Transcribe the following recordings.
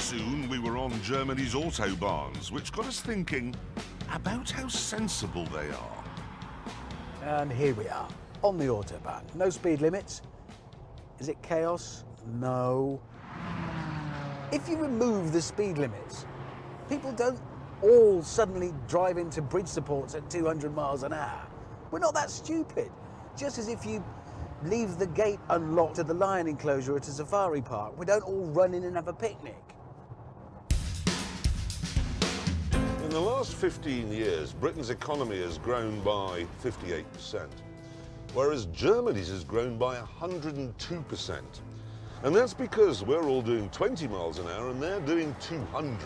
Soon we were on Germany's autobahns, which got us thinking about how sensible they are. And here we are, on the autobahn. No speed limits. Is it chaos? No. If you remove the speed limits, people don't all suddenly drive into bridge supports at 200 miles an hour. We're not that stupid. Just as if you leave the gate unlocked at the lion enclosure at a safari park, we don't all run in and have a picnic. In the last 15 years, Britain's economy has grown by 58%, whereas Germany's has grown by 102%. And that's because we're all doing 20 miles an hour and they're doing 200.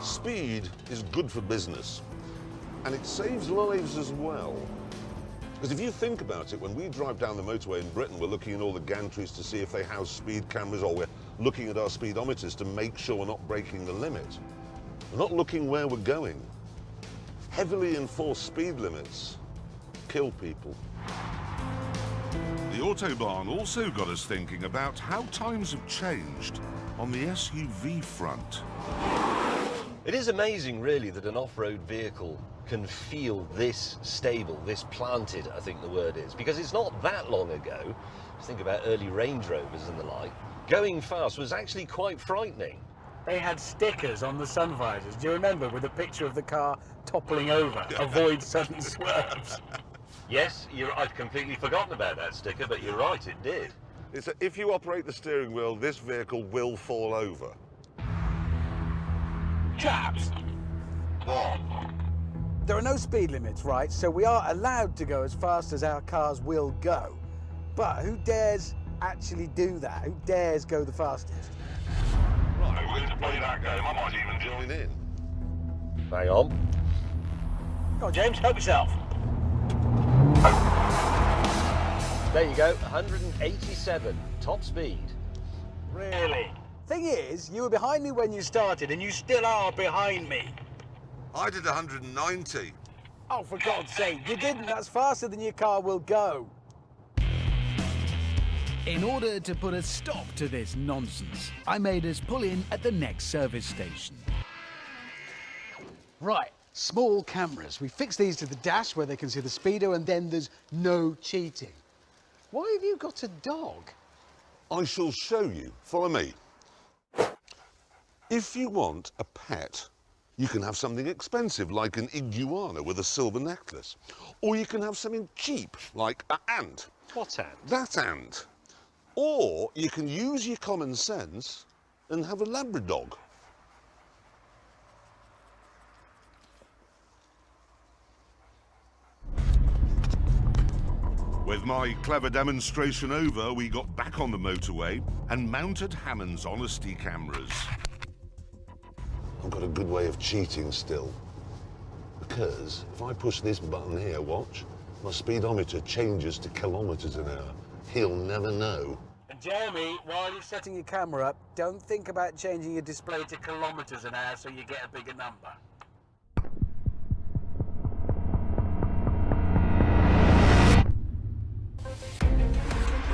Speed is good for business, and it saves lives as well. Because if you think about it, when we drive down the motorway in Britain, we're looking at all the gantries to see if they house speed cameras, or we're looking at our speedometers to make sure we're not breaking the limit. We're not looking where we're going. Heavily enforced speed limits kill people. The Autobahn also got us thinking about how times have changed on the SUV front. It is amazing, really, that an off-road vehicle can feel this stable, this planted, I think the word is, because it's not that long ago, think about early Range Rovers and the like, going fast was actually quite frightening. They had stickers on the sun visors, do you remember, with a picture of the car toppling over, avoid sudden swerves. Yes, I'd completely forgotten about that sticker, but you're right, it did. It's if you operate the steering wheel, this vehicle will fall over. Chaps! There are no speed limits, right? So we are allowed to go as fast as our cars will go. But who dares actually do that? Who dares go the fastest? Right, we're going to play that game. I might even join in. Hang on. Come on, James, help yourself. There you go, 187, top speed. Really? Thing is, you were behind me when you started, and you still are behind me. I did 190. Oh, for God's sake, you didn't. That's faster than your car will go. In order to put a stop to this nonsense, I made us pull in at the next service station. Right, small cameras. We fix these to the dash where they can see the speedo, and then there's no cheating. Why have you got a dog? I shall show you. Follow me. If you want a pet, you can have something expensive like an iguana with a silver necklace. Or you can have something cheap like an ant. What ant? That ant. Or you can use your common sense and have a Labrador. With my clever demonstration over, we got back on the motorway and mounted Hammond's honesty cameras. I've got a good way of cheating still. Because if I push this button here, watch, my speedometer changes to kilometres an hour. He'll never know. And Jeremy, while you're setting your camera up, don't think about changing your display to kilometres an hour so you get a bigger number.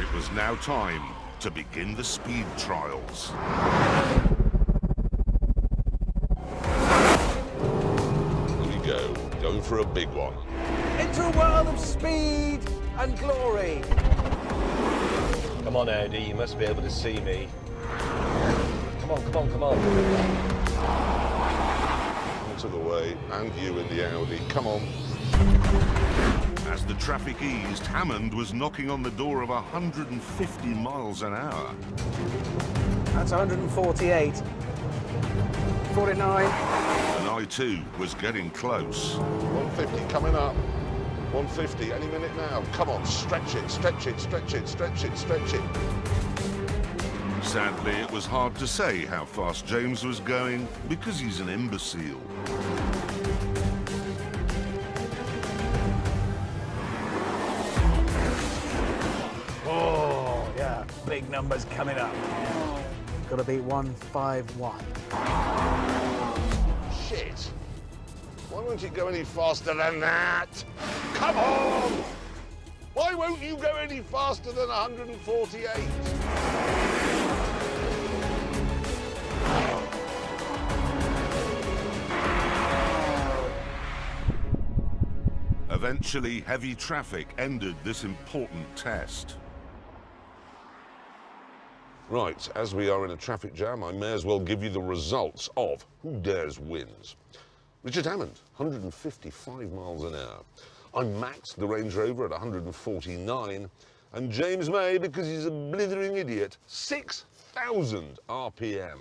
It was now time to begin the speed trials. Here we go, going for a big one. Into a world of speed and glory. Come on, Audi, you must be able to see me. Come on, come on, come on. Out of the way, and you in the Audi, come on. As the traffic eased, Hammond was knocking on the door of 150 miles an hour. That's 148. 49. And I too was getting close. 150 coming up. 150 any minute now. Come on, stretch it, stretch it, stretch it, stretch it, stretch it. Sadly, it was hard to say how fast James was going because he's an imbecile. Oh, yeah, big numbers coming up. Got to beat 151. Shit. Why won't it go any faster than that? Come on! Why won't you go any faster than 148? Eventually, heavy traffic ended this important test. Right, as we are in a traffic jam, I may as well give you the results of Who Dares Wins. Richard Hammond, 155 miles an hour. I maxed the Range Rover at 149, and James May, because he's a blithering idiot, 6,000 RPM.